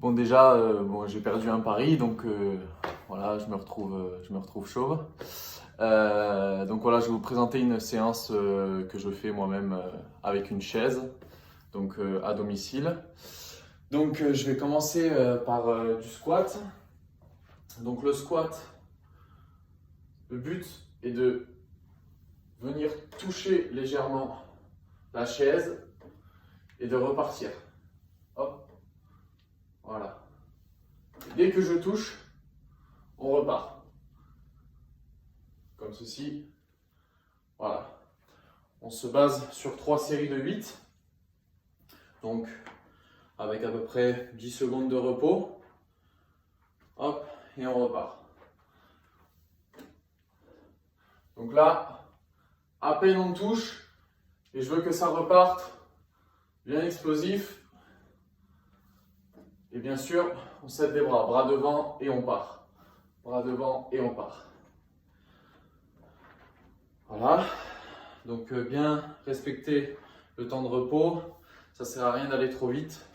Bon déjà, j'ai perdu un pari, donc voilà, je me retrouve chauve. Donc voilà, je vais vous présenter une séance que je fais moi-même avec une chaise, donc à domicile. Donc je vais commencer par du squat. Donc le squat, le but est de venir toucher légèrement la chaise et de repartir. Hop, voilà. Dès que je touche, on repart. Comme ceci. Voilà. On se base sur 3 séries de 8. Donc, avec à peu près 10 secondes de repos. Hop, et on repart. Donc là, à peine on touche, et je veux que ça reparte bien explosif. Et bien sûr, on s'aide des bras. Bras devant et on part. Bras devant et on part. Voilà. Donc bien respecter le temps de repos. Ça ne sert à rien d'aller trop vite.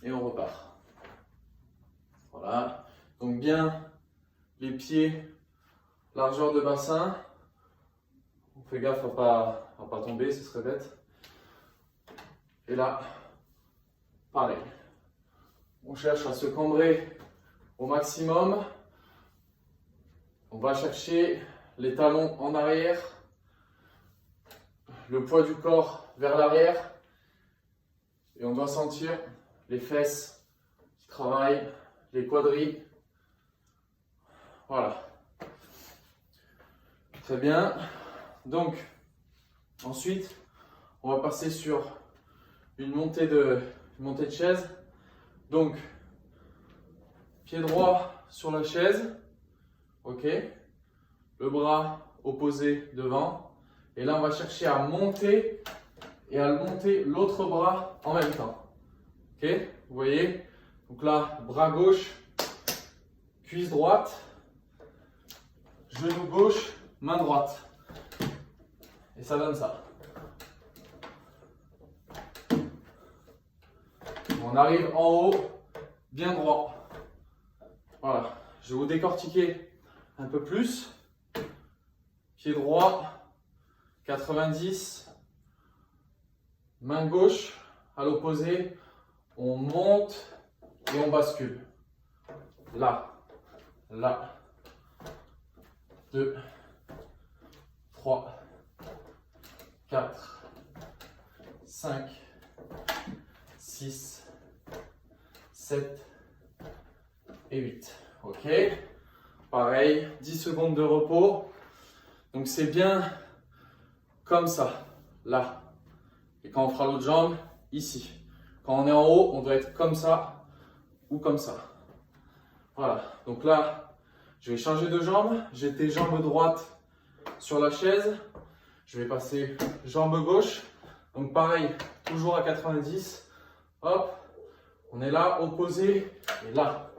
Et on repart. Voilà. Donc bien les pieds, largeur de bassin. On fait gaffe à pas tomber, ce serait bête. Et là, pareil. On cherche à se cambrer au maximum. On va chercher les talons en arrière, le poids du corps vers l'arrière. Et on doit sentir les fesses qui travaillent, les quadris. Voilà. Très bien. Donc, ensuite, on va passer sur une montée de chaise. Donc, pied droit sur la chaise. Ok. Le bras opposé devant. Et là, on va chercher à monter et à monter l'autre bras en même temps. Ok. Vous voyez? Donc là, bras gauche, cuisse droite, genou gauche, main droite. Et ça donne ça. On arrive en haut, bien droit. Voilà. Je vais vous décortiquer un peu plus. Pied droit, 90. Main gauche, à l'opposé. On monte et on bascule. Là, là. 2, 3, 4, 5, 6, 7 et 8. Ok. Pareil, 10 secondes de repos. Donc c'est bien comme ça, là. Et quand on fera l'autre jambe, ici. Quand on est en haut, on doit être comme ça ou comme ça. Voilà. Donc là, je vais changer de jambe. J'étais jambe droite sur la chaise. Je vais passer jambe gauche. Donc pareil, toujours à 90. Hop. On est là, opposé. Et là.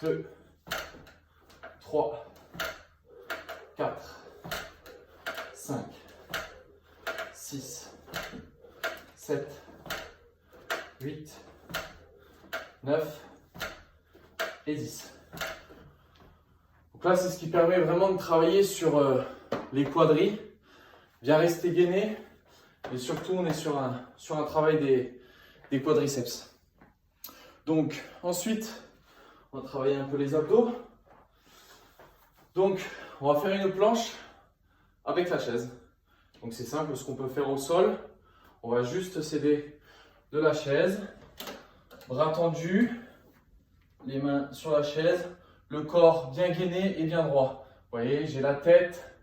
2, 3, 4, 5, 6, 7, 8, 9 et 10. Donc là, c'est ce qui permet vraiment de travailler sur les quadris, bien rester gainé, et surtout, on est sur un travail des quadriceps. Donc, ensuite, on va travailler un peu les abdos. Donc, on va faire une planche avec la chaise. Donc, c'est simple, ce qu'on peut faire au sol. On va juste s'aider de la chaise, bras tendus, les mains sur la chaise, le corps bien gainé et bien droit. Vous voyez, j'ai la tête,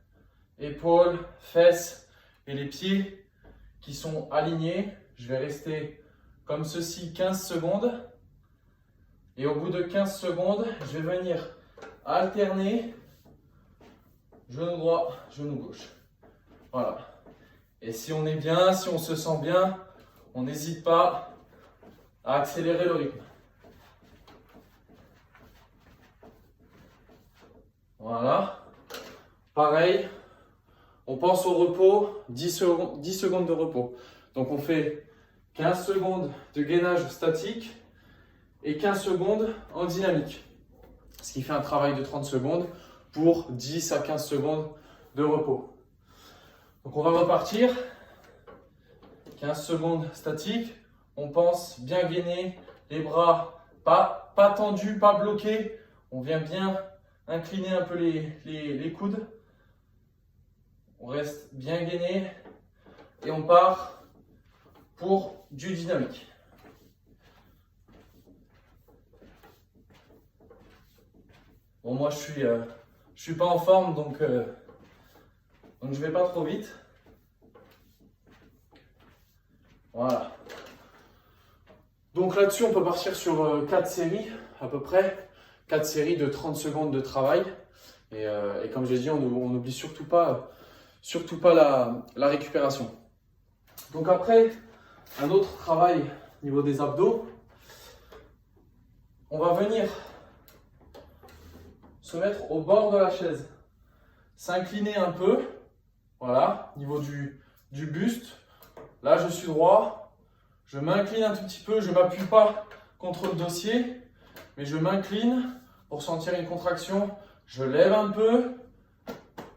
épaules, fesses et les pieds qui sont alignés. Je vais rester comme ceci 15 secondes. Et au bout de 15 secondes, je vais venir alterner genou droit, genou gauche. Voilà. Et si on est bien, si on se sent bien, on n'hésite pas à accélérer le rythme. Voilà. Pareil, on pense au repos, 10 secondes de repos. Donc on fait 15 secondes de gainage statique et 15 secondes en dynamique. Ce qui fait un travail de 30 secondes pour 10 à 15 secondes de repos. Donc on va repartir. 15 secondes statique. On pense bien gainer, les bras pas tendus, pas bloqués. On vient bien incliner un peu les coudes. On reste bien gainé et on part pour du dynamique. Bon, moi je suis pas en forme donc je vais pas trop vite. Voilà. Donc là-dessus, on peut partir sur 4 séries à peu près. 4 séries de 30 secondes de travail. Et comme j'ai dit, on n'oublie surtout pas la récupération. Donc après, un autre travail au niveau des abdos. On va venir se mettre au bord de la chaise. S'incliner un peu. Voilà, au niveau du buste. Là, je suis droit. Je m'incline un tout petit peu. Je ne m'appuie pas contre le dossier. Mais je m'incline pour sentir une contraction. Je lève un peu.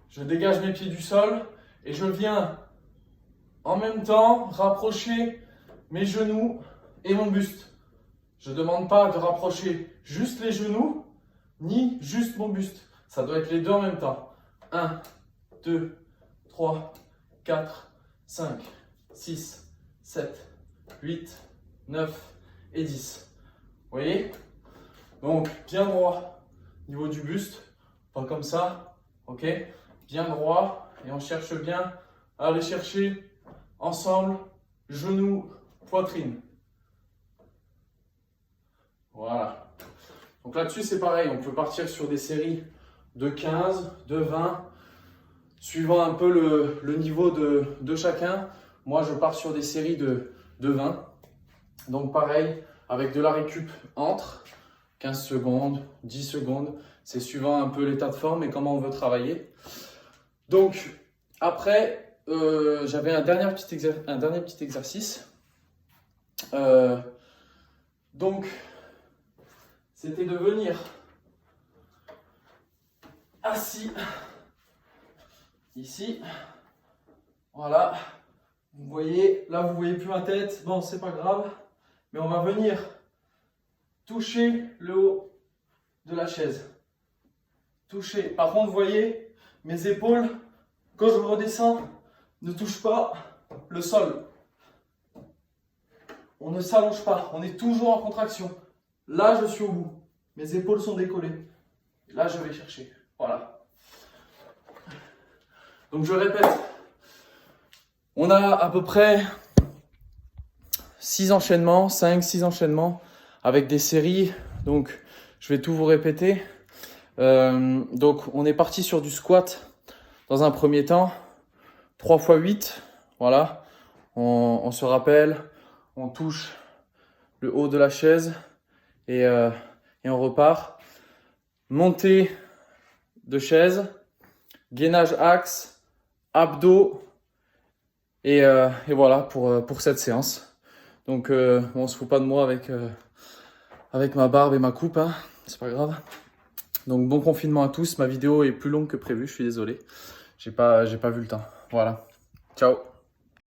Je dégage mes pieds du sol. Et je viens en même temps rapprocher mes genoux et mon buste. Je ne demande pas de rapprocher juste les genoux, ni juste mon buste. Ça doit être les deux en même temps. 1, 2, 3, 4, 5, 6, 7, 8, 9 et 10. Vous voyez? Donc, bien droit au niveau du buste. Pas comme ça. Ok? Bien droit. Et on cherche bien à aller chercher ensemble, genoux, poitrine. Voilà. Donc là-dessus, c'est pareil. On peut partir sur des séries de 15, de 20, suivant un peu le niveau de chacun. Moi, je pars sur des séries de 20. Donc pareil, avec de la récup entre 15 secondes, 10 secondes. C'est suivant un peu l'état de forme et comment on veut travailler. Donc après, j'avais un dernier petit exercice. Donc, c'était de venir assis ici. Voilà. Vous voyez, là vous voyez plus ma tête. Bon, c'est pas grave. Mais on va venir toucher le haut de la chaise. Toucher. Par contre, vous voyez, mes épaules, quand je redescends, ne touchent pas le sol. On ne s'allonge pas, on est toujours en contraction. Là, je suis au bout. Mes épaules sont décollées. Là, je vais chercher. Voilà. Donc, je répète. On a à peu près 6 enchaînements, 5-6 enchaînements avec des séries. Donc, je vais tout vous répéter. Donc, on est parti sur du squat dans un premier temps. 3 x 8. Voilà. On se rappelle. On touche le haut de la chaise et on repart. Montée de chaise, gainage axe, abdos et voilà pour cette séance. Donc on se fout pas de moi avec ma barbe et ma coupe, hein, c'est pas grave. Donc bon confinement à tous. Ma vidéo est plus longue que prévu, je suis désolé. J'ai pas vu le temps. Voilà. Ciao.